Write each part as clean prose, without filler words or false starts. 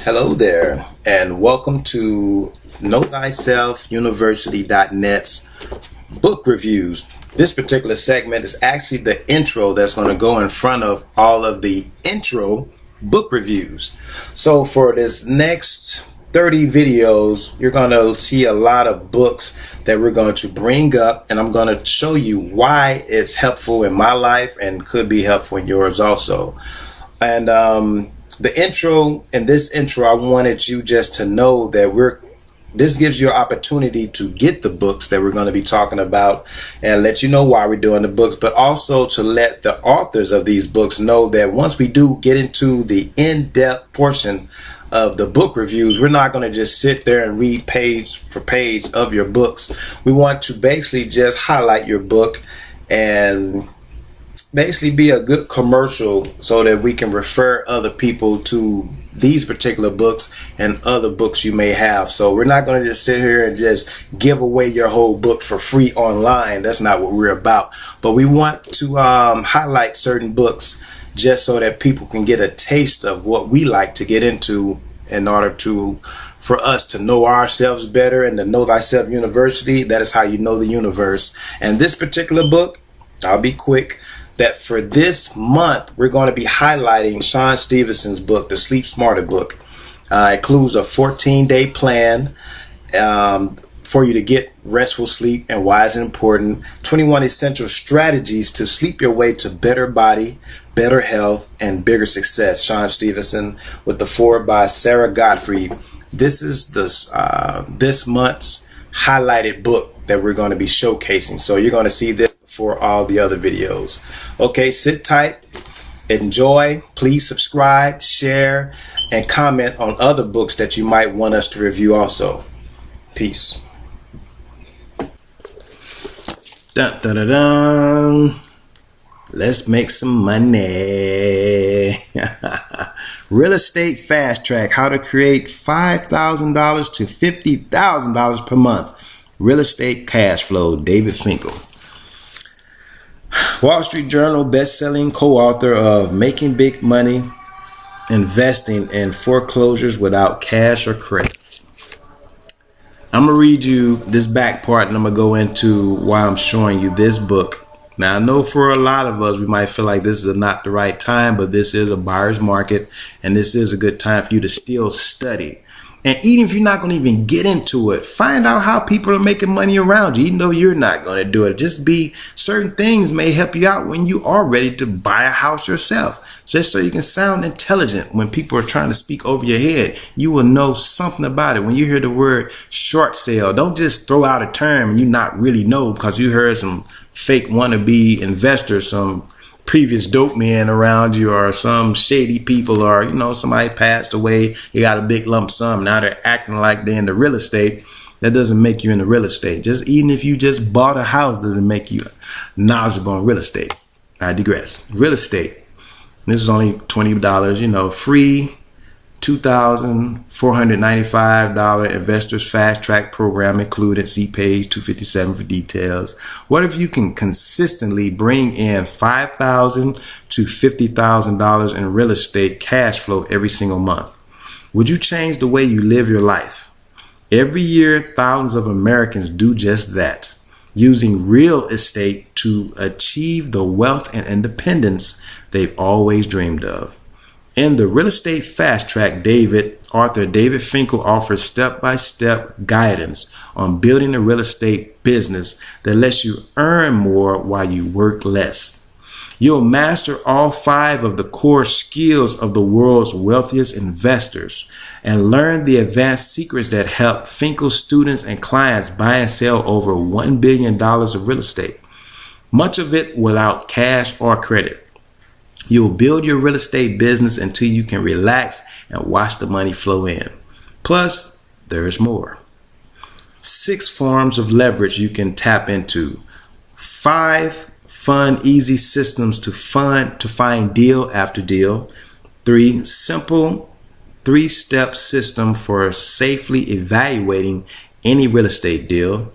Hello there, and welcome to KnowThyselfUniversity.net's book reviews. This particular segment is actually the intro that's going to go in front of all of the intro book reviews. So for this next 30 videos, you're going to see a lot of books that we're going to bring up, and I'm going to show you why it's helpful in my life and could be helpful in yours also. And in this intro, I wanted you just to know that this gives you an opportunity to get the books that we're going to be talking about and let you know why we're doing the books, but also to let the authors of these books know that once we do get into the in-depth portion of the book reviews, we're not going to just sit there and read page for page of your books. We want to basically just highlight your book and basically be a good commercial so that we can refer other people to these particular books and other books you may have. So we're not going to just sit here and just give away your whole book for free online. That's not what we're about. But we want to highlight certain books just so that people can get a taste of what we like to get into in order for us to know ourselves better and to know thyself university. That is how you know the universe. And this particular book, I'll be quick, that for this month, we're going to be highlighting Shawn Stevenson's book, the Sleep Smarter book. It includes a 14-day plan for you to get restful sleep and why it's important. 21 essential strategies to sleep your way to better body, better health, and bigger success. Shawn Stevenson with the foreword by Sarah Gottfried. This is this month's highlighted book that we're going to be showcasing. So you're going to see this for all the other videos. Okay, sit tight, enjoy, please subscribe, share, and comment on other books that you might want us to review also. Peace. Dun, dun, dun, dun. Let's make some money. Real estate fast track, how to create $5,000 to $50,000 per month. Real estate cash flow, David Finkel. Wall Street Journal best-selling co-author of Making Big Money, Investing in Foreclosures Without Cash or Credit. I'm going to read you this back part and I'm going to go into why I'm showing you this book. Now, I know for a lot of us, we might feel like this is not the right time, but this is a buyer's market and this is a good time for you to still study. And even if you're not going to even get into it, find out how people are making money around you, even though you're not going to do it. Just be certain things may help you out when you are ready to buy a house yourself. Just so you can sound intelligent when people are trying to speak over your head. You will know something about it. When you hear the word short sale, don't just throw out a term and you not really know because you heard some fake wannabe investors, some previous dope man around you, or some shady people, or somebody passed away, you got a big lump sum, now they're acting like they're into real estate. That doesn't make you into real estate. Just even if you just bought a house doesn't make you knowledgeable on real estate. I digress. Real estate, this is only $20, free $2,495 investors fast track program included. See page 257 for details. What if you can consistently bring in $5,000 to $50,000 in real estate cash flow every single month? Would you change the way you live your life? Every year, thousands of Americans do just that, using real estate to achieve the wealth and independence they've always dreamed of. In the Real Estate Fast Track, author David Finkel offers step-by-step guidance on building a real estate business that lets you earn more while you work less. You'll master all 5 of the core skills of the world's wealthiest investors and learn the advanced secrets that help Finkel's students and clients buy and sell over $1 billion of real estate, much of it without cash or credit. You'll build your real estate business until you can relax and watch the money flow in. Plus, there's more. 6 forms of leverage you can tap into. 5 fun, easy systems to find deal after deal. 3 simple 3-step system for safely evaluating any real estate deal.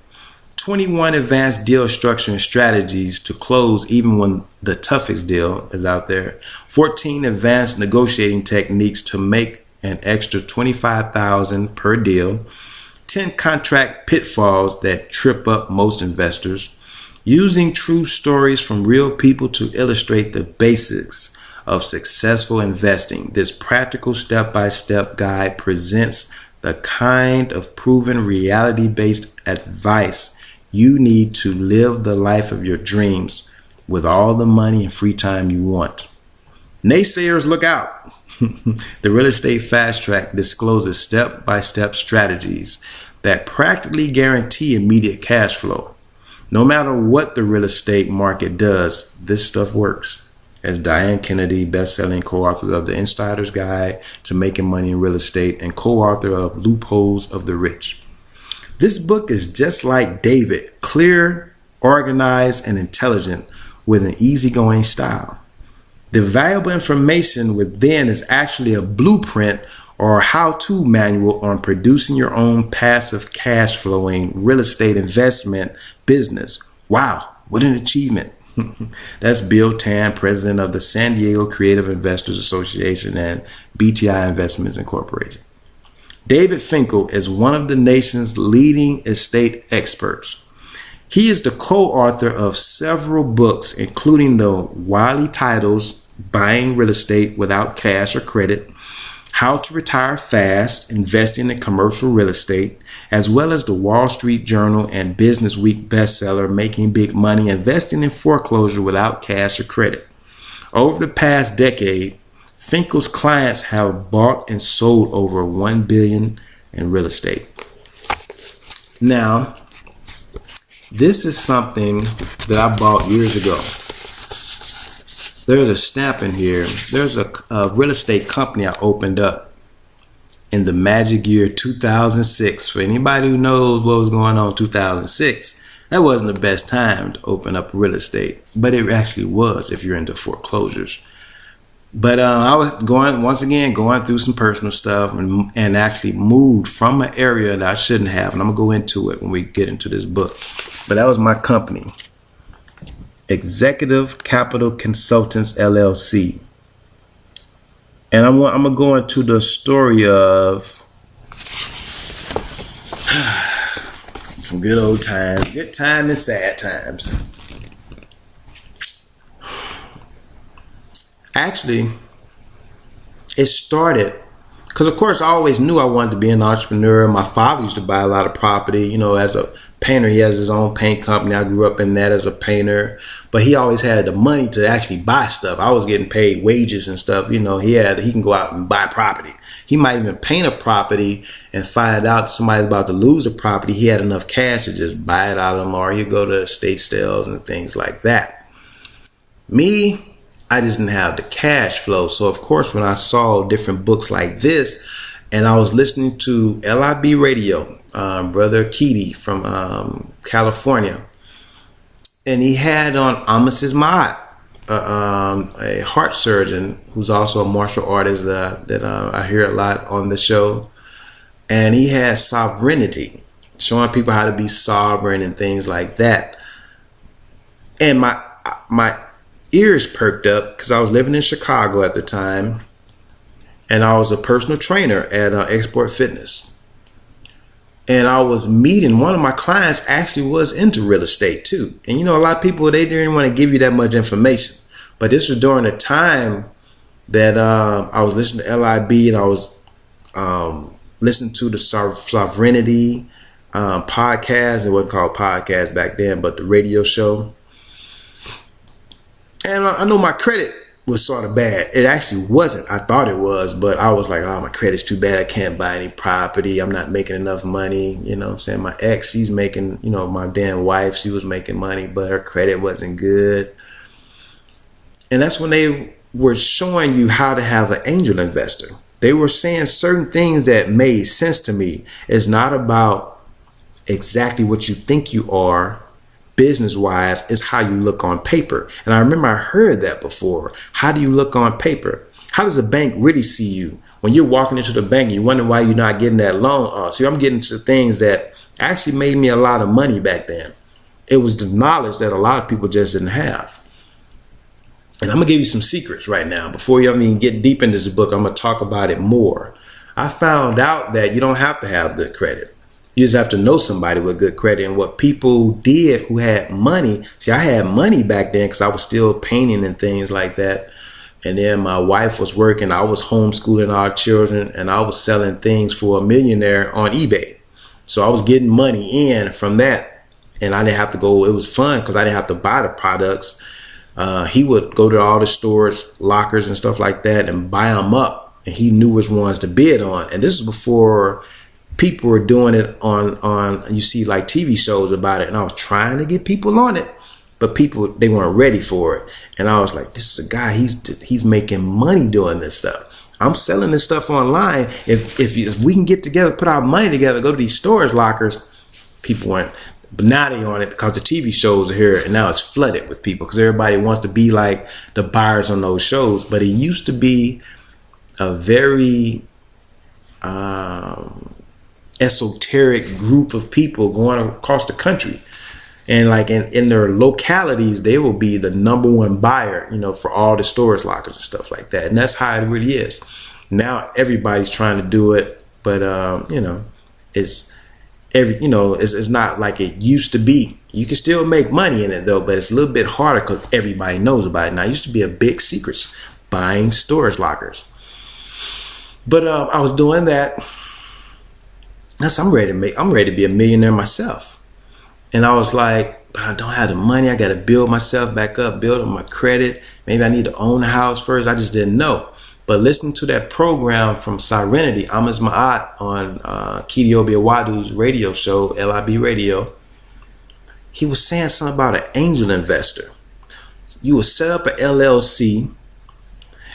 21 advanced deal structuring strategies to close even when the toughest deal is out there. 14 advanced negotiating techniques to make an extra $25,000 per deal, 10 contract pitfalls that trip up most investors, using true stories from real people to illustrate the basics of successful investing. This practical step-by-step guide presents the kind of proven reality-based advice you need to live the life of your dreams with all the money and free time you want. Naysayers, look out. The Real Estate Fast Track discloses step-by-step strategies that practically guarantee immediate cash flow. No matter what the real estate market does, this stuff works. As Diane Kennedy, best-selling co-author of The Insider's Guide to Making Money in Real Estate and co-author of Loopholes of the Rich. This book is just like David, clear, organized, and intelligent with an easygoing style. The valuable information within is actually a blueprint or a how-to manual on producing your own passive cash flowing real estate investment business. Wow, what an achievement. That's Bill Tan, president of the San Diego Creative Investors Association and BTI Investments Incorporated. David Finkel is one of the nation's leading estate experts. He is the co-author of several books, including the widely titles Buying Real Estate Without Cash or Credit, How to Retire Fast, Investing in Commercial Real Estate, as well as the Wall Street Journal and Business Week bestseller, Making Big Money, Investing in Foreclosure Without Cash or Credit. Over the past decade, Finkel's clients have bought and sold over $1 billion in real estate. Now, this is something that I bought years ago. There's a stamp in here. There's a real estate company I opened up in the magic year 2006. For anybody who knows what was going on in 2006, that wasn't the best time to open up real estate, but it actually was if you're into foreclosures. But I was going through some personal stuff and actually moved from an area that I shouldn't have. And I'm going to go into it when we get into this book. But that was my company, Executive Capital Consultants, LLC. And I'm going to go into the story of some good old times, good times and sad times. Actually, it started because, of course, I always knew I wanted to be an entrepreneur. My father used to buy a lot of property. You know, as a painter, he has his own paint company. I grew up in that as a painter. But he always had the money to actually buy stuff. I was getting paid wages and stuff. You know, he can go out and buy property. He might even paint a property and find out somebody's about to lose a property. He had enough cash to just buy it out of them, or you go to estate sales and things like that. Me, I just didn't have the cash flow. So, of course, when I saw different books like this, and I was listening to LIB radio, Brother Keedy from California, and he had on Amos Ismail, a heart surgeon who's also a martial artist that I hear a lot on the show. And he has sovereignty, showing people how to be sovereign and things like that. And my ears perked up because I was living in Chicago at the time, and I was a personal trainer at Export Fitness. And I was meeting one of my clients actually was into real estate too. And you know, a lot of people, they didn't want to give you that much information. But this was during a time that I was listening to LIB, and I was listening to the Sovereignty podcast. It wasn't called podcast back then, but the radio show. And I know my credit was sort of bad. It actually wasn't. I thought it was, but I was like, oh, my credit's too bad. I can't buy any property. I'm not making enough money. You know what I'm saying? My ex, she's making, you know, my damn wife, she was making money, but her credit wasn't good. And that's when they were showing you how to have an angel investor. They were saying certain things that made sense to me. It's not about exactly what you think you are, business-wise, is how you look on paper. And I remember I heard that before. How do you look on paper? How does a bank really see you? When you're walking into the bank and you wonder why you're not getting that loan. See, I'm getting to things that actually made me a lot of money back then. It was the knowledge that a lot of people just didn't have. And I'm going to give you some secrets right now. Before you even get deep into this book, I'm going to talk about it more. I found out that you don't have to have good credit. You just have to know somebody with good credit. And what people did who had money. See, I had money back then because I was still painting and things like that. And then my wife was working. I was homeschooling our children, and I was selling things for a millionaire on eBay. So I was getting money in from that. And I didn't have to go. It was fun because I didn't have to buy the products. He would go to all the stores, lockers and stuff like that, and buy them up. And he knew which ones to bid on. And this is before people were doing it on you see, like TV shows about it. And I was trying to get people on it, but people, they weren't ready for it. And I was like, this is a guy, he's making money doing this stuff. I'm selling this stuff online. If we can get together, put our money together, go to these storage lockers, people weren't. But now they on it because the TV shows are here, and now it's flooded with people because everybody wants to be like the buyers on those shows. But it used to be a very esoteric group of people going across the country, and like in their localities, they will be the number one buyer, for all the storage lockers and stuff like that. And that's how it really is. Now everybody's trying to do it, but it's not like it used to be. You can still make money in it though, but it's a little bit harder because everybody knows about it. Now, it used to be a big secret, buying storage lockers. But I was doing that. I'm ready to be a millionaire myself. And I was like, but I don't have the money. I got to build myself back up, build up my credit. Maybe I need to own a house first. I just didn't know. But listening to that program from Serenity, Amos Ma'at on Kidi Obiawadu's radio show, LIB Radio, he was saying something about an angel investor. You will set up an LLC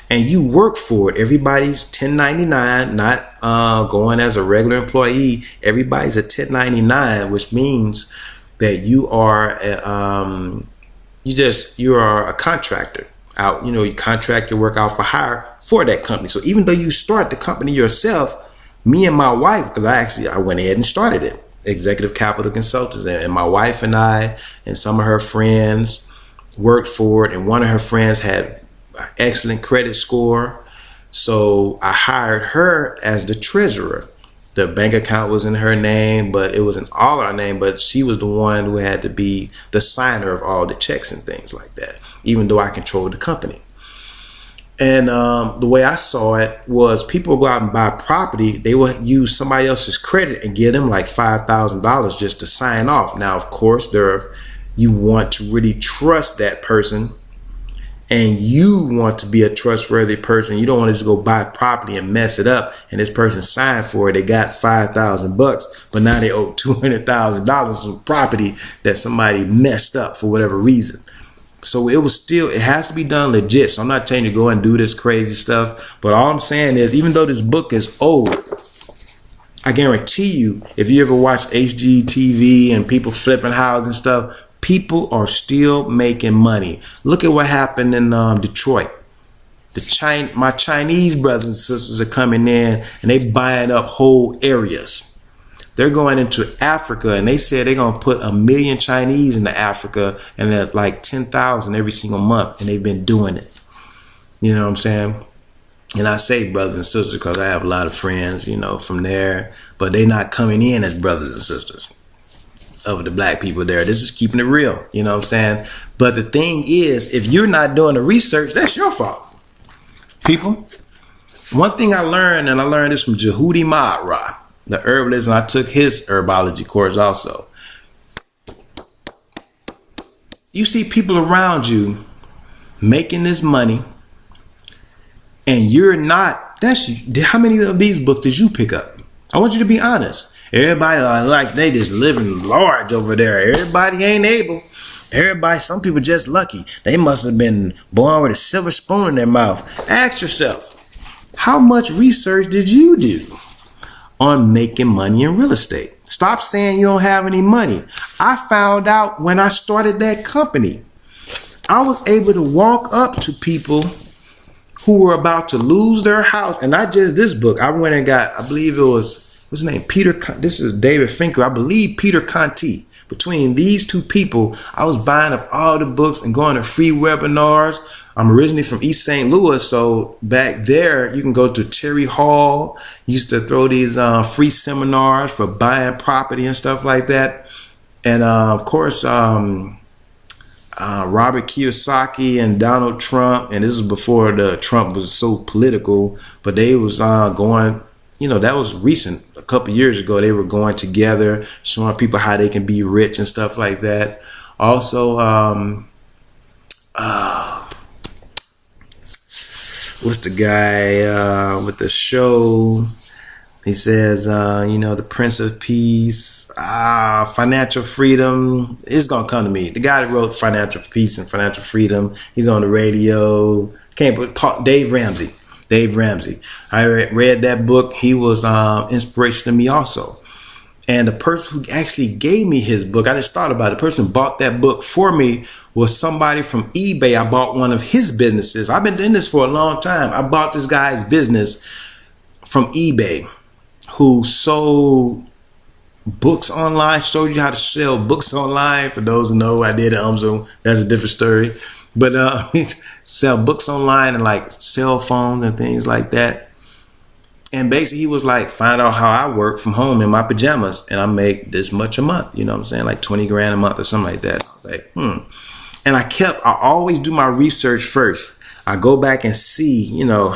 and you work for it. Everybody's 1099, not going as a regular employee. Everybody's a 1099, which means that you are you are a contractor out. You contract your work out for hire for that company. So even though you start the company yourself, me and my wife, because I went ahead and started it, Executive Capital Consultants, and my wife and I and some of her friends worked for it, and one of her friends had excellent credit score, so I hired her as the treasurer. The bank account was in her name, but it was in all our name, but she was the one who had to be the signer of all the checks and things like that, even though I controlled the company. And the way I saw it was people would go out and buy property. They would use somebody else's credit and give them like $5,000 just to sign off. Now, of course, you want to really trust that person, and you want to be a trustworthy person. You don't want to just go buy property and mess it up, and this person signed for it. They got $5,000, but now they owe $200,000 of property that somebody messed up for whatever reason. So it has to be done legit. So I'm not telling you to go and do this crazy stuff, but all I'm saying is, even though this book is old, I guarantee you, if you ever watch HGTV and people flipping houses and stuff, people are still making money. Look at what happened in Detroit. My Chinese brothers and sisters are coming in and they buying up whole areas. They're going into Africa, and they said they're going to put 1 million Chinese into Africa, and they're like 10,000 every single month, and they've been doing it. You know what I'm saying? And I say brothers and sisters because I have a lot of friends, from there, but they're not coming in as brothers and sisters of the black people there. This is keeping it real. You know what I'm saying? But the thing is, if you're not doing the research, that's your fault. People, one thing I learned, and I learned this from Jehudi Ma'ara, the herbalist, and I took his herbology course also. You see people around you making this money, and you're not. How many of these books did you pick up? I want you to be honest. Everybody like they just living large over there. Everybody ain't able. Some people just lucky. They must have been born with a silver spoon in their mouth. Ask yourself, how much research did you do on making money in real estate? Stop saying you don't have any money. I found out when I started that company. I was able to walk up to people who were about to lose their house. And not just this book. I went and got, I believe it was, what's his name? This is David Finkel. I believe Peter Conti. Between these two people, I was buying up all the books and going to free webinars. I'm originally from East St. Louis, so back there you can go to Terry Hall. Used to throw these free seminars for buying property and stuff like that. And of course, Robert Kiyosaki and Donald Trump, and this was before the Trump was so political, but they was going, you know, that was recent. A couple years ago, they were going together, showing people how they can be rich and stuff like that. Also, what's the guy with the show? He says, you know, the Prince of Peace, financial freedom. It's going to come to me. The guy that wrote Financial Peace and Financial Freedom, he's on the radio. Can't put Dave Ramsey. Dave Ramsey. I read that book. He was inspiration to me also. And the person who actually gave me his book, I just thought about it. The person who bought that book for me was somebody from eBay. I bought one of his businesses. I've been doing this for a long time. I bought this guy's business from eBay, who sold books online, showed you how to sell books online. For those who know, I did so that's a different story. But sell books online and like cell phones and things like that. And basically he was like, find out how I work from home in my pajamas and I make this much a month. You know what I'm saying? Like 20 grand a month or something like that. I was like, And I always do my research first. I go back and see, you know,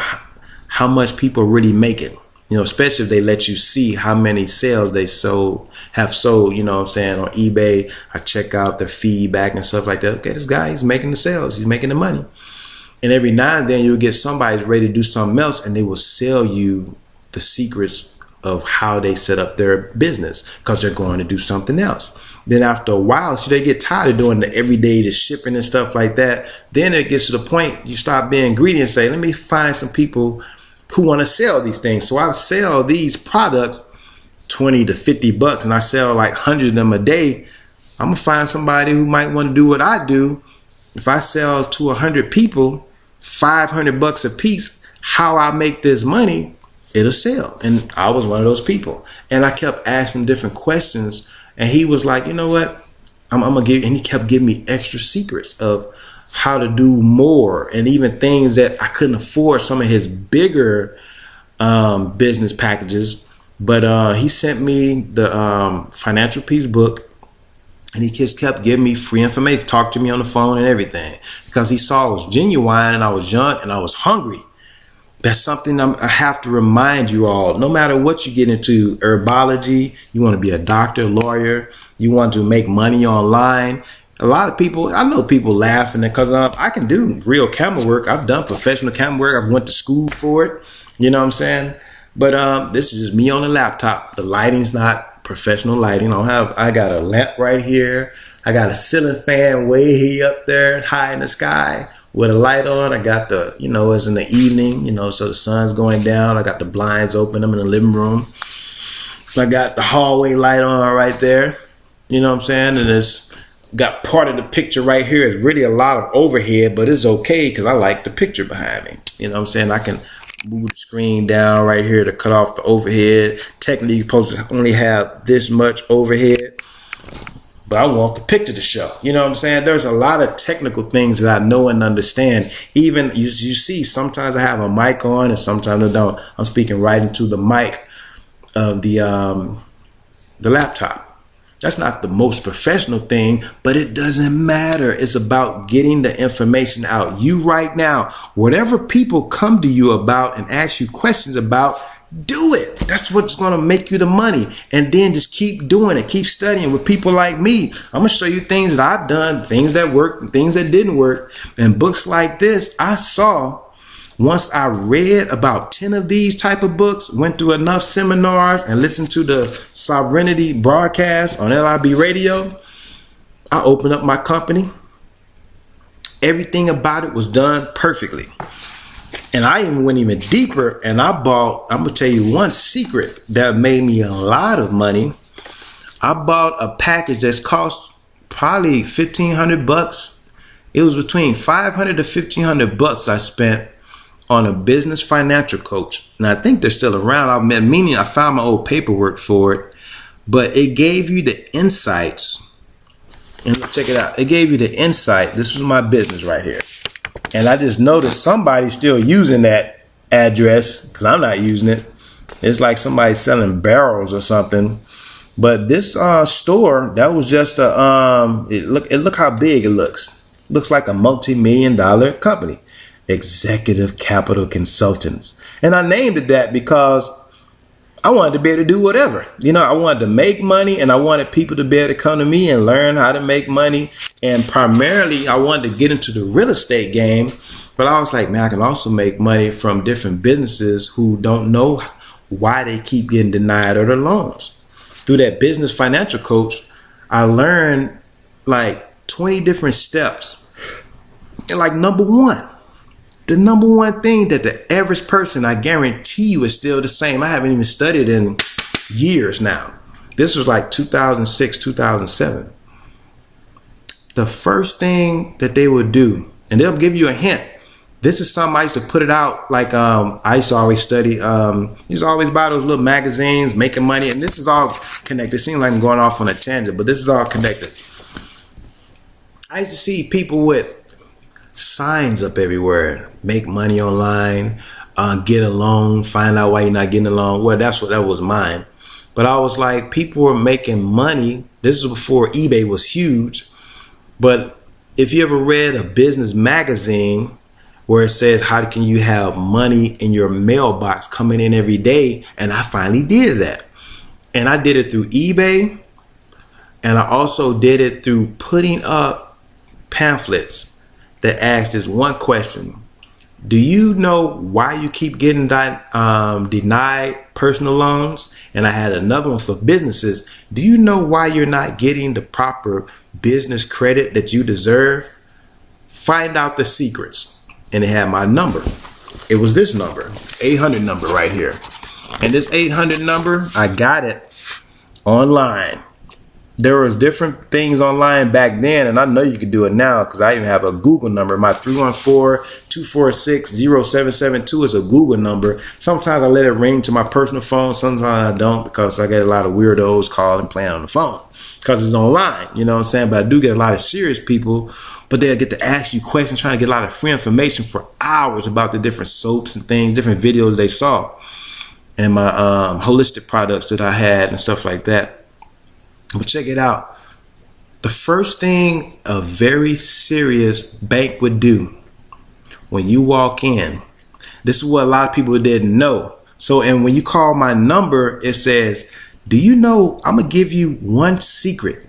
how much people are really making. You know, especially if they let you see how many sales they have sold, you know what I'm saying, on eBay. I check out their feedback and stuff like that. Okay, this guy, he's making the sales. He's making the money. And every now and then you'll get somebody who's ready to do something else and they will sell you the secrets of how they set up their business because they're going to do something else. Then after a while, so they get tired of doing the everyday just shipping and stuff like that. Then it gets to the point you stop being greedy and say, let me find some people who want to sell these things. So I sell these products 20 to 50 bucks and I sell like 100 of them a day. I'm gonna find somebody who might want to do what I do. If I sell to 100 people 500 bucks a piece, how I make this money, it'll sell. And I was one of those people. And I kept asking different questions and he was like, you know what, I'm gonna give, and he kept giving me extra secrets of how to do more and even things that I couldn't afford, some of his bigger business packages. But he sent me the Financial Peace book and he just kept giving me free information, talked to me on the phone and everything because he saw I was genuine and I was young and I was hungry. That's something I have to remind you all. No matter what you get into, herbology, you want to be a doctor, lawyer, you want to make money online. A lot of people, I know people laughing because I can do real camera work. I've done professional camera work. I've went to school for it. You know what I'm saying? But this is just me on the laptop. The lighting's not professional lighting. I got a lamp right here. I got a ceiling fan way up there, high in the sky with a light on. I got the, you know, it's in the evening, you know, so the sun's going down. I got the blinds open. I'm in the living room. I got the hallway light on right there. You know what I'm saying? And it's got part of the picture right here. It's really a lot of overhead, but it's okay because I like the picture behind me. You know what I'm saying? I can move the screen down right here to cut off the overhead. Technically, you're supposed to only have this much overhead, but I want the picture to show. You know what I'm saying? There's a lot of technical things that I know and understand. Even you see, sometimes I have a mic on and sometimes I don't. I'm speaking right into the mic of the laptop. That's not the most professional thing, but it doesn't matter. It's about getting the information out. You right now, whatever people come to you about and ask you questions about, do it. That's what's going to make you the money. And then just keep doing it. Keep studying with people like me. I'm going to show you things that I've done, things that worked and things that didn't work. And books like this, I saw once I read about 10 of these type of books, went through enough seminars and listened to the Sovereignty broadcast on LIB radio, I opened up my company. Everything about it was done perfectly. And I even went even deeper and I bought, I'm going to tell you one secret that made me a lot of money. I bought a package that's cost probably 1,500 bucks. It was between 500 to 1,500 bucks I spent on a business financial coach. And I think they're still around. I found my old paperwork for it, but it gave you the insights. And check it out. It gave you the insight. This was my business right here. And I just noticed somebody's still using that address because I'm not using it. It's like somebody selling barrels or something. But this store, that was just a look how big it looks. Looks like a multi-million-dollar company, Executive Capital Consultants. And I named it that because I wanted to be able to do whatever. You know, I wanted to make money, and I wanted people to be able to come to me and learn how to make money. And primarily, I wanted to get into the real estate game. But I was like, man, I can also make money from different businesses who don't know why they keep getting denied their loans. Through that business financial coach, I learned like 20 different steps. And like the number one thing that the average person, I guarantee you, is still the same. I haven't even studied in years now. This was like 2006, 2007. The first thing that they would do, and they'll give you a hint. This is something I used to put it out. Like I used to always study. Used to always buy those little magazines, making money, and this is all connected. It seems like I'm going off on a tangent, but this is all connected. I used to see people with signs up everywhere: make money online, get a loan, find out why you're not getting a loan. Well, that was mine. But I was like, people were making money. This is before eBay was huge. But if you ever read a business magazine where it says, how can you have money in your mailbox coming in every day? And I finally did that. And I did it through eBay. And I also did it through putting up pamphlets that asked this one question: do you know why you keep getting denied personal loans? And I had another one for businesses. Do you know why you're not getting the proper business credit that you deserve? Find out the secrets. And it had my number. It was this number, 800 number right here. And this 800 number, I got it online. There was different things online back then, and I know you can do it now because I even have a Google number. My 314-246-0772 is a Google number. Sometimes I let it ring to my personal phone. Sometimes I don't, because I get a lot of weirdos calling and playing on the phone because it's online. You know what I'm saying? But I do get a lot of serious people, but they'll get to ask you questions, trying to get a lot of free information for hours about the different soaps and things, different videos they saw, and my holistic products that I had and stuff like that. But check it out. The first thing a very serious bank would do when you walk in, this is what a lot of people didn't know. So, and when you call my number, it says, do you know, I'm going to give you one secret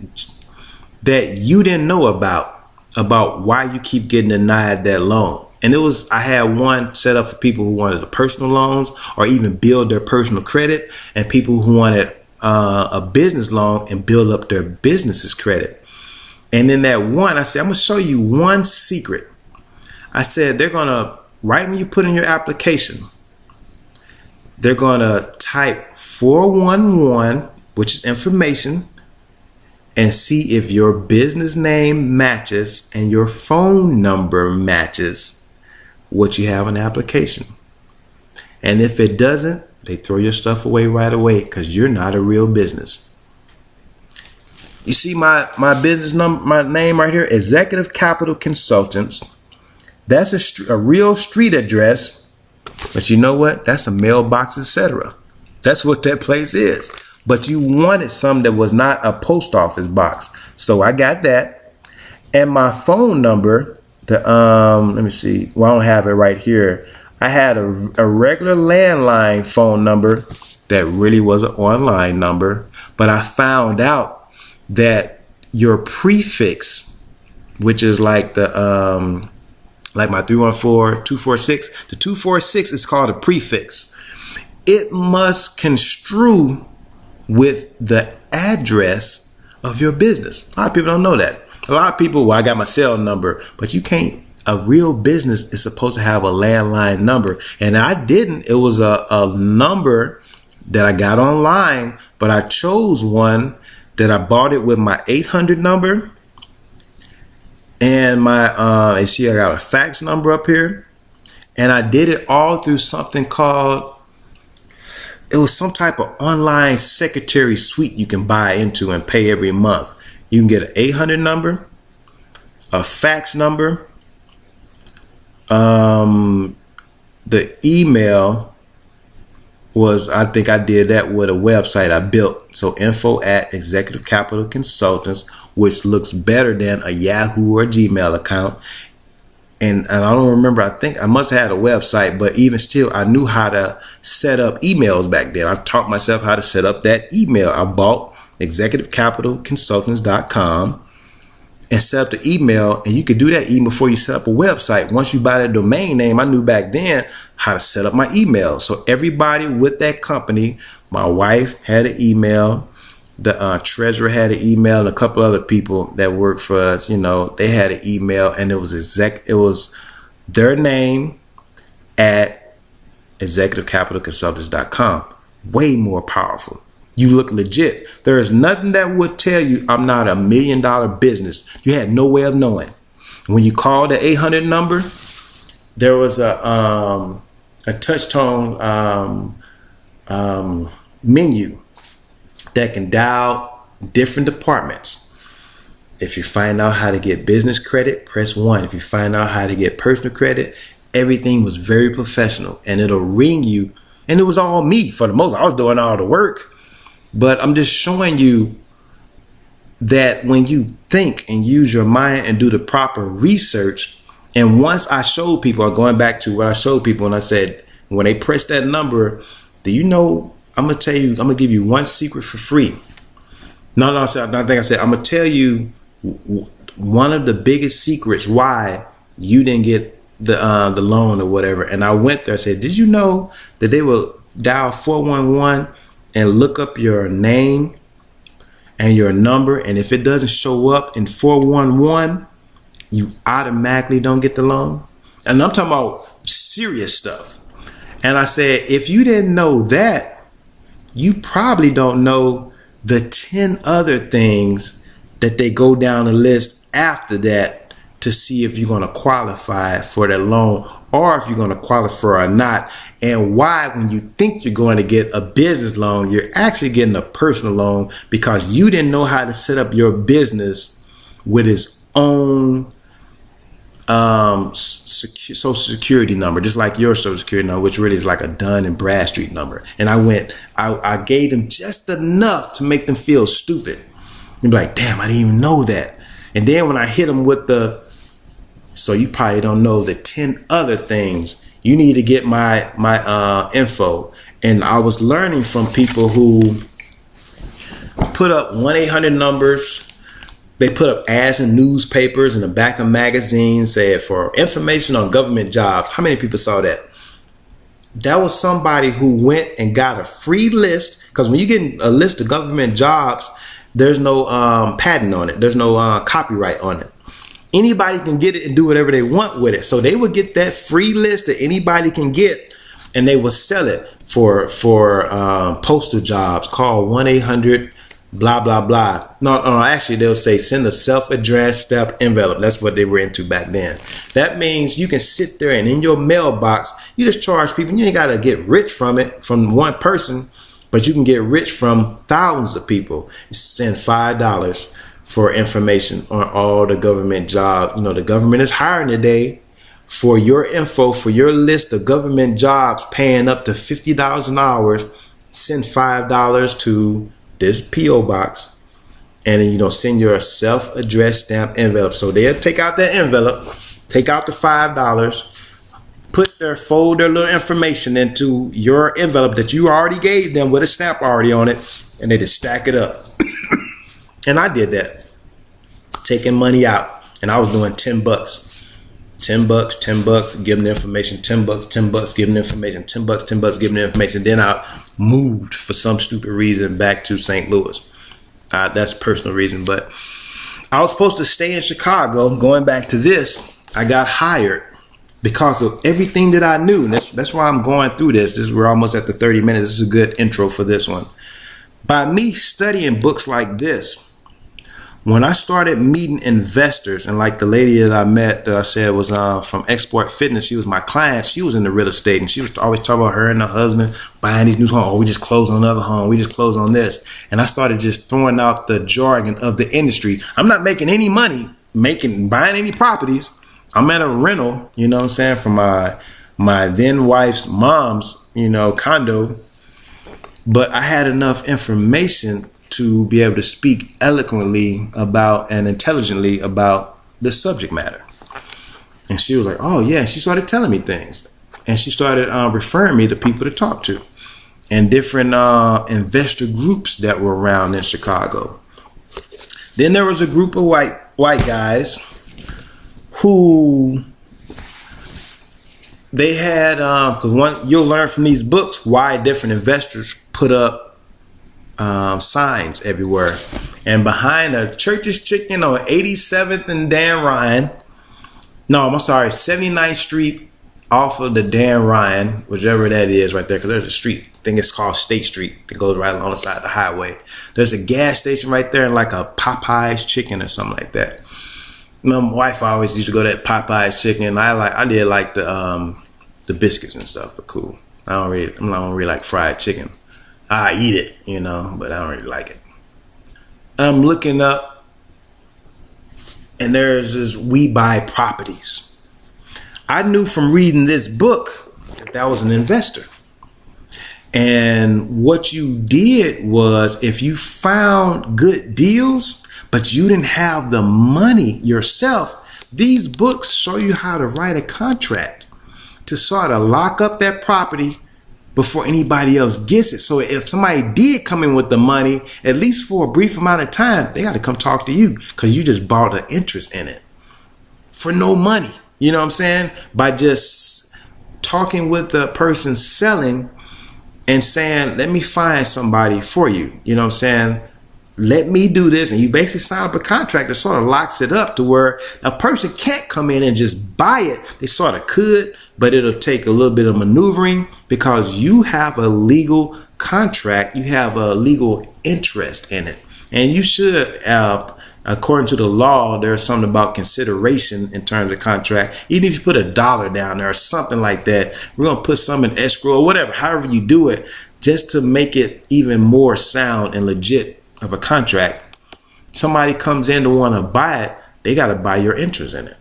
that you didn't know about why you keep getting denied that loan. And I had one set up for people who wanted the personal loans or even build their personal credit, and people who wanted a business loan and build up their business's credit. And in that one, I said, I'm going to show you one secret. I said, they're going to, right when you put in your application, they're going to type 411, which is information, and see if your business name matches and your phone number matches what you have in the application. And if it doesn't, they throw your stuff away right away because you're not a real business. You see my business number, my name right here, Executive Capital Consultants. That's a real street address, but you know what? That's a mailbox, etc. That's what that place is. But you wanted something that was not a post office box, so I got that. And my phone number, let me see. Well, I don't have it right here. I had a regular landline phone number that really was an online number, but I found out that your prefix, which is like the like my 314-246, the 246 is called a prefix. It must construe with the address of your business. A lot of people don't know that. A lot of people, well, I got my cell number, but you can't. A real business is supposed to have a landline number, and I didn't. It was a number that I got online, but I chose one that I bought it with my 800 number and my and see, I got a fax number up here, and I did it all through something called, it was some type of online secretary suite you can buy into and pay every month. You can get an 800 number, a fax number, The email was, I think I did that with a website I built. So info at Executive Capital Consultants, which looks better than a Yahoo or Gmail account. And I don't remember, I think I must have had a website, but even still, I knew how to set up emails back then. I taught myself how to set up that email. I bought executivecapitalconsultants.com and set up the email, and you could do that even before you set up a website. Once you buy that domain name, I knew back then how to set up my email. So everybody with that company, my wife had an email, the treasurer had an email, and a couple other people that worked for us, you know, they had an email, and it was their name at executivecapitalconsultants.com. Way more powerful. You look legit. There is nothing that would tell you I'm not $1 million business. You had no way of knowing. When you call the 800 number, there was a touch tone menu that can dial different departments. If you find out how to get business credit, press 1. If you find out how to get personal credit, everything was very professional, and it'll ring you. And it was all me for the most. I was doing all the work. But I'm just showing you that when you think and use your mind and do the proper research, and once I showed people, I'm going back to what I showed people, and I said, when they press that number, do you know, I'm going to tell you, I'm going to give you one secret for free. No, I think I said, I'm going to tell you one of the biggest secrets why you didn't get the loan or whatever. And I went there, I said, did you know that they will dial 411 and look up your name and your number, and if it doesn't show up in 411, you automatically don't get the loan? And I'm talking about serious stuff. And I said, if you didn't know that, you probably don't know the 10 other things that they go down the list after that to see if you're going to qualify for that loan, or if you're going to qualify or not, and why when you think you're going to get a business loan, you're actually getting a personal loan because you didn't know how to set up your business with its own social security number, just like your social security number, which really is like a Dun and Bradstreet number. And I gave them just enough to make them feel stupid. You'd be like, damn, I didn't even know that. And then when I hit them with so you probably don't know the 10 other things, you need to get my info. And I was learning from people who put up 1-800 numbers. They put up ads in newspapers in the back of magazines, said for information on government jobs. How many people saw that? That was somebody who went and got a free list, because when you get a list of government jobs, there's no patent on it. There's no copyright on it. Anybody can get it and do whatever they want with it. So they would get that free list that anybody can get, and they would sell it for postal jobs. Call 1-800 blah blah blah. No, actually they'll say send a self-addressed stamped envelope. That's what they were into back then. That means you can sit there and in your mailbox, you just charge people. You ain't got to get rich from it, from one person, but you can get rich from thousands of people. Send $5 for information on all the government jobs. You know, the government is hiring today. For your info, for your list of government jobs paying up to $50 an hour, send $5 to this P.O. box, and then, you know, send your self-addressed stamp envelope. So they'll take out that envelope, take out the $5, fold their little information into your envelope that you already gave them with a stamp already on it, and they just stack it up. And I did that, taking money out, and I was doing $10. $10, $10, giving the information, $10, $10, giving the information, $10, $10, giving the information. Then I moved for some stupid reason back to St. Louis. That's a personal reason, but I was supposed to stay in Chicago. Going back to this, I got hired because of everything that I knew. That's why I'm going through this. We're almost at the 30 minutes. This is a good intro for this one. By me studying books like this, when I started meeting investors, and like the lady that I met that I said was from Export Fitness, she was my client. She was in the real estate, and she was always talking about her and her husband buying these new homes. Oh, we just closed on another home. We just closed on this. And I started just throwing out the jargon of the industry. I'm not making any money buying any properties, I'm at a rental, you know what I'm saying, from my then wife's mom's, condo. But I had enough information to be able to speak eloquently about and intelligently about the subject matter. And she was like, oh, yeah. And she started telling me things. And she started referring me to people to talk to and different investor groups that were around in Chicago. Then there was a group of white guys who they had, because you'll learn from these books why different investors put up signs everywhere. And behind a Church's Chicken on 87th and Dan Ryan, 79th Street off of the Dan Ryan, whichever that is right there, because there's a street. I think it's called State Street. It goes right along the side of the highway. There's a gas station right there and like a Popeye's Chicken or something like that. My wife always used to go to that Popeye's Chicken. I did like the biscuits and stuff are cool. I don't really like fried chicken. I eat it, but I don't really like it. I'm looking up, and there's this We Buy Properties. I knew from reading this book that was an investor. And what you did was, if you found good deals, but you didn't have the money yourself, these books show you how to write a contract to sort of lock up that property before anybody else gets it. So if somebody did come in with the money, at least for a brief amount of time, they got to come talk to you because you just bought an interest in it for no money. You know what I'm saying? By just talking with the person selling and saying, let me find somebody for you. You know what I'm saying? Let me do this. And you basically sign up a contract that sort of locks it up to where a person can't come in and just buy it. They sort of could, but it'll take a little bit of maneuvering because you have a legal contract. You have a legal interest in it. And you should, according to the law, there's something about consideration in terms of contract. Even if you put $1 down there or something like that, we're going to put some in escrow or whatever, however you do it, just to make it even more sound and legit of a contract. Somebody comes in to want to buy it, they got to buy your interest in it.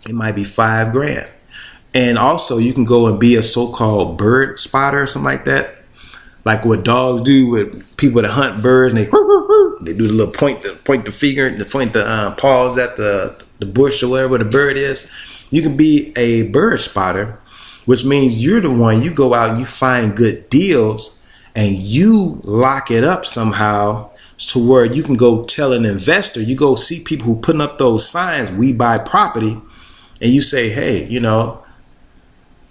It might be $5,000. And also you can go and be a so-called bird spotter or something like that. Like what dogs do with people that hunt birds, and they do the little point the finger, point the paws at the bush or whatever the bird is. You can be a bird spotter, which means you're the one, you go out and you find good deals and you lock it up somehow to where you can go tell an investor, you go see people who putting up those signs, we buy property, and you say, hey,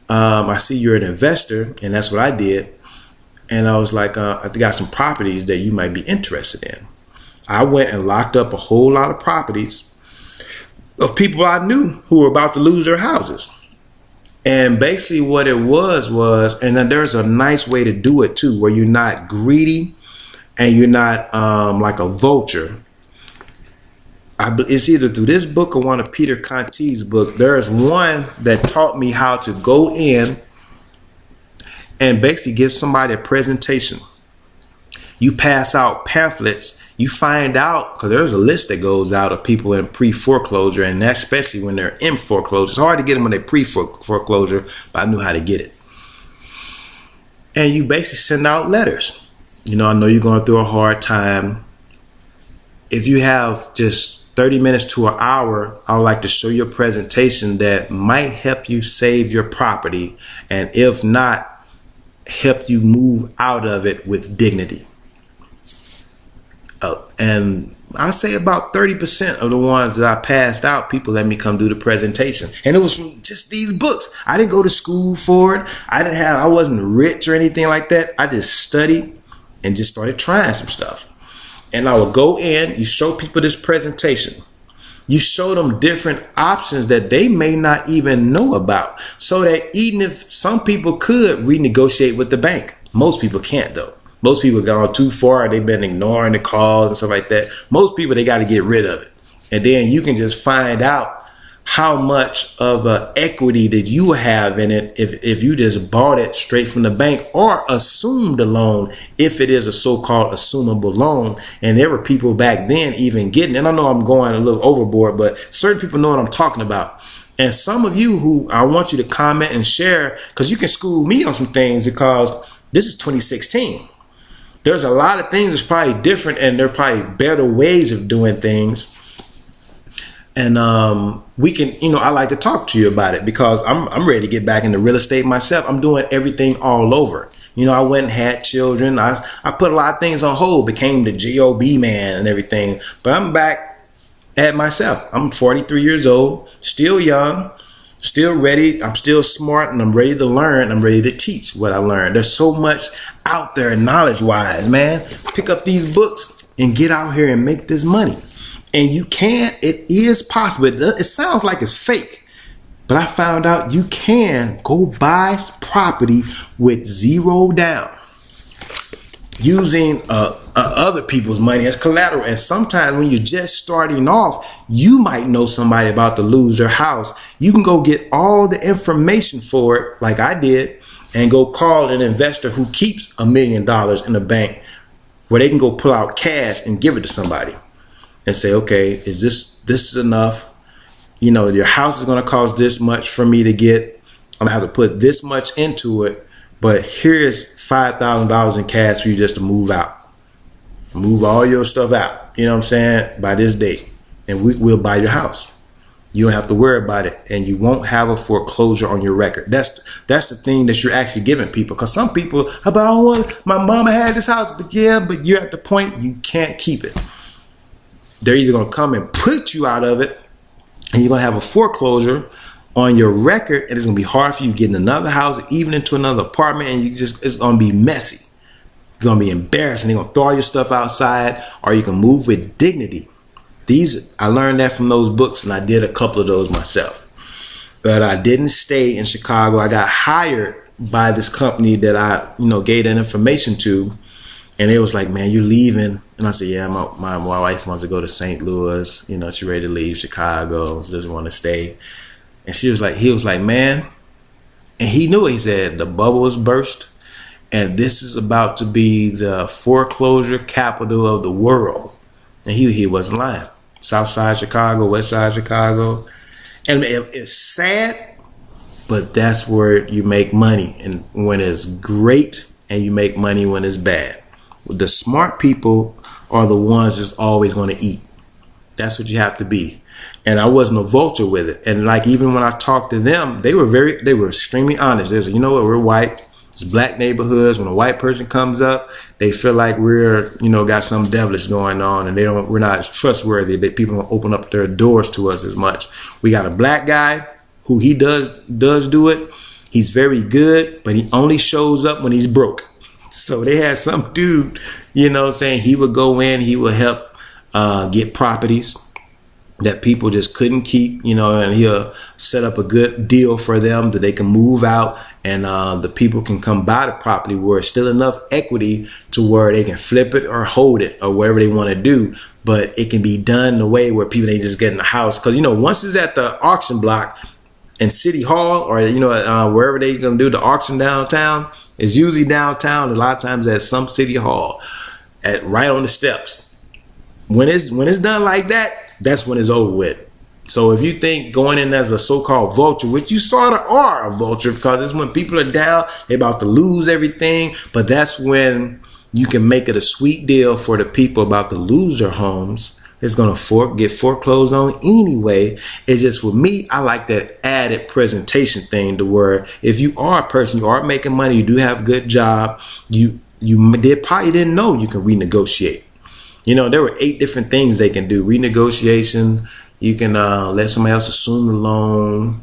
I see you're an investor, and that's what I did. And I was like, I got some properties that you might be interested in. I went and locked up a whole lot of properties of people I knew who were about to lose their houses. And basically what it was, and then there's a nice way to do it too, where you're not greedy and you're not like a vulture. It's either through this book or one of Peter Conti's book. There's one that taught me how to go in and basically give somebody a presentation. You pass out pamphlets. You find out, because there's a list that goes out of people in pre-foreclosure, and that's especially when they're in foreclosure. It's hard to get them when they're pre-foreclosure, but I knew how to get it. And you basically send out letters. I know you're going through a hard time. If you have just 30 minutes to an hour, I would like to show you a presentation that might help you save your property, and if not, help you move out of it with dignity. And I say about 30% of the ones that I passed out, people let me come do the presentation. And it was from just these books. I didn't go to school for it. I wasn't rich or anything like that. I just studied and just started trying some stuff. And I would go in, you show people this presentation. You show them different options that they may not even know about. So that even if some people could renegotiate with the bank, most people can't though. Most people gone too far. They've been ignoring the calls and stuff like that. Most people, they got to get rid of it. And then you can just find out how much of equity that you have in it if you just bought it straight from the bank or assumed a loan, if it is a so-called assumable loan. And there were people back then even getting, and I know I'm going a little overboard, but certain people know what I'm talking about. And some of you who I want you to comment and share, because you can school me on some things, because this is 2016. There's a lot of things that's probably different, and there are probably better ways of doing things. And we can, I like to talk to you about it, because I'm ready to get back into real estate myself. I'm doing everything all over. I went and had children. I put a lot of things on hold, became the job man and everything. But I'm back at myself. I'm 43 years old, still young, still ready. I'm still smart, and I'm ready to learn. I'm ready to teach what I learned. There's so much out there knowledge wise, man. Pick up these books and get out here and make this money. And you can, it is possible. It sounds like it's fake, but I found out you can go buy property with zero down using other people's money as collateral. And sometimes when you're just starting off, you might know somebody about to lose their house. You can go get all the information for it, like I did, and go call an investor who keeps $1 million in the bank, where they can go pull out cash and give it to somebody and say, okay, is this is enough? Your house is going to cost this much for me to get. I'm gonna have to put this much into it, but here's $5,000 in cash for you just to move out. Move all your stuff out, you know what I'm saying, by this date, and we'll buy your house. You don't have to worry about it, and you won't have a foreclosure on your record. That's the thing that you're actually giving people, because some people, I don't want, my mama had this house, but you're at the point you can't keep it. They're either going to come and put you out of it, and you're going to have a foreclosure on your record, and it's going to be hard for you getting another house, even into another apartment, and it's going to be messy. It's going to be embarrassing. They're going to throw all your stuff outside, or you can move with dignity. I learned that from those books, and I did a couple of those myself. But I didn't stay in Chicago. I got hired by this company that I, gave that information to, and it was like, man, you're leaving. And I said, yeah, my wife wants to go to St. Louis. She's ready to leave Chicago. She doesn't want to stay. And he was like, man, and he knew it. He said, the bubble is burst, and this is about to be the foreclosure capital of the world. And he wasn't lying. South side Chicago, west side Chicago. And it's sad, but that's where you make money. And when it's great, and you make money when it's bad. The smart people are the ones that's always going to eat. That's what you have to be. And I wasn't a vulture with it. And like, even when I talked to them, they were extremely honest. They said, you know what, we're white. It's black neighborhoods. When a white person comes up, they feel like we're, got some devilish going on, and we're not as trustworthy. That people don't open up their doors to us as much. We got a black guy who he does do it. He's very good, but he only shows up when he's broke. So they had some dude, saying he would go in, he would help get properties that people just couldn't keep, and he'll set up a good deal for them that they can move out, and the people can come buy the property where it's still enough equity to where they can flip it or hold it or whatever they want to do. But it can be done in a way where people ain't just get in the house. Because, once it's at the auction block in City Hall, or, wherever they going to do the auction downtown, it's usually downtown. A lot of times at some city hall, right on the steps. When it's done like that, that's when it's over with. So if you think going in as a so-called vulture, which you sort of are a vulture, because it's when people are down, they're about to lose everything. But that's when you can make it a sweet deal for the people about to lose their homes. It's going to get foreclosed on anyway. It's just, for me, I like that added presentation thing, to where if you are a person, you are making money, you do have a good job, you probably didn't know you can renegotiate. There were 8 different things they can do. Renegotiation, you can let somebody else assume the loan,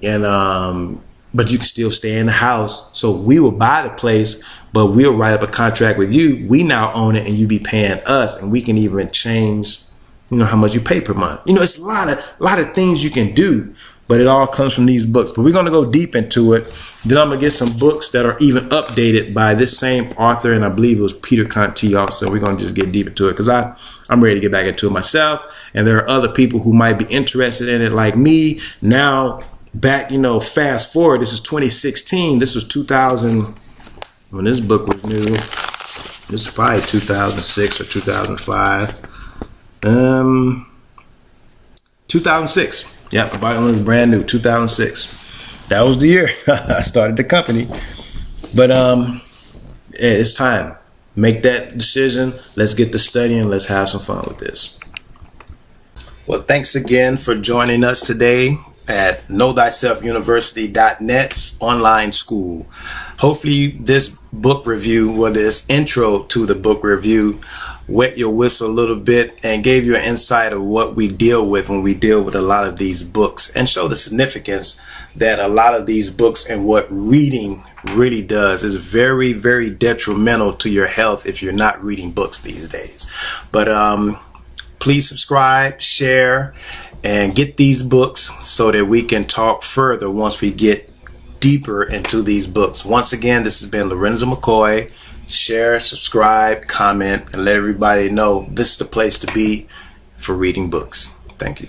and but you can still stay in the house. So we will buy the place, but we'll write up a contract with you. We now own it, and you be paying us, and we can even change, how much you pay per month. It's a lot of things you can do. but it all comes from these books. But we're going to go deep into it. Then I'm going to get some books that are even updated by this same author, and I believe it was Peter Conti also. We're going to just get deep into it because I'm ready to get back into it myself, and there are other people who might be interested in it like me. Now, back, fast forward, this is 2016. This was 2000 when this book was new. This was probably 2006 or 2005. 2006. Yep, the bottle was brand new, 2006. That was the year I started the company. But it's time. Make that decision. Let's get to studying. Let's have some fun with this. Well, thanks again for joining us today at KnowThyselfUniversity.net's online school. Hopefully this book review, or this intro to the book review, wet your whistle a little bit and gave you an insight of what we deal with when we deal with a lot of these books, and show the significance that a lot of these books and what reading really does is very, very detrimental to your health if you're not reading books these days. But please subscribe, share, and get these books so that we can talk further once we get deeper into these books. Once again, this has been Lorenzo McCoy. Share, subscribe, comment, and let everybody know this is the place to be for reading books. Thank you.